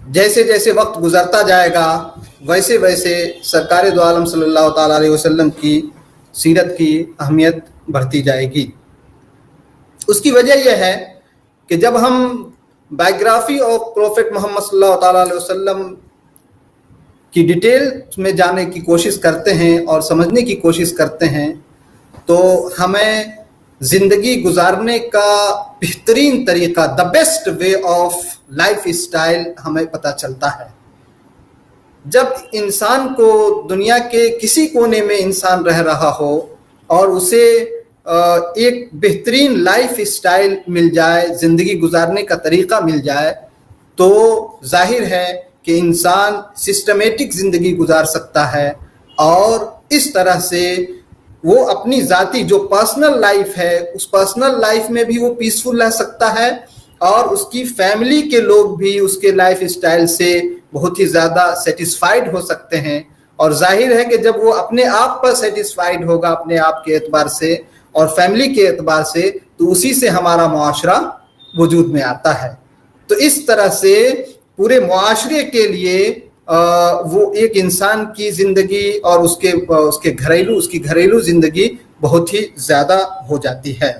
جیسے جیسے وقت گزرتا جائے گا ویسے ویسے سرکار دو عالم صلی اللہ تعالیٰ علیہ وسلم کی سیرت کی اہمیت بڑھتی جائے گی۔ اس کی وجہ یہ ہے کہ جب ہم بائیوگرافی اور پروفٹ محمد صلی اللہ تعالیٰ علیہ وسلم کی ڈیٹیل میں جانے کی کوشش کرتے ہیں اور سمجھنے کی کوشش کرتے ہیں تو ہمیں زندگی گزارنے کا بہترین طریقہ، the best way of life style ہمیں پتہ چلتا ہے۔ جب انسان کو دنیا کے کسی کونے میں انسان رہ رہا ہو اور اسے ایک بہترین لائف اسٹائل مل جائے، زندگی گزارنے کا طریقہ مل جائے، تو ظاہر ہے کہ انسان سسٹمیٹک زندگی گزار سکتا ہے اور اس طرح سے وہ اپنی ذاتی جو پرسنل لائف ہے اس پرسنل لائف میں بھی وہ پیسفل رہ سکتا ہے اور اس کی فیملی کے لوگ بھی اس کے لائف اسٹائل سے بہت ہی زیادہ سیٹسفائیڈ ہو سکتے ہیں۔ اور ظاہر ہے کہ جب وہ اپنے آپ پر سیٹسفائیڈ ہوگا اپنے آپ کے اعتبار سے اور فیملی کے اعتبار سے، تو اسی سے ہمارا معاشرہ وجود میں آتا ہے۔ تو اس طرح سے پورے معاشرے کے لیے وہ ایک انسان کی زندگی اور اس کی گھریلو زندگی بہت ہی زیادہ ہو جاتی ہے۔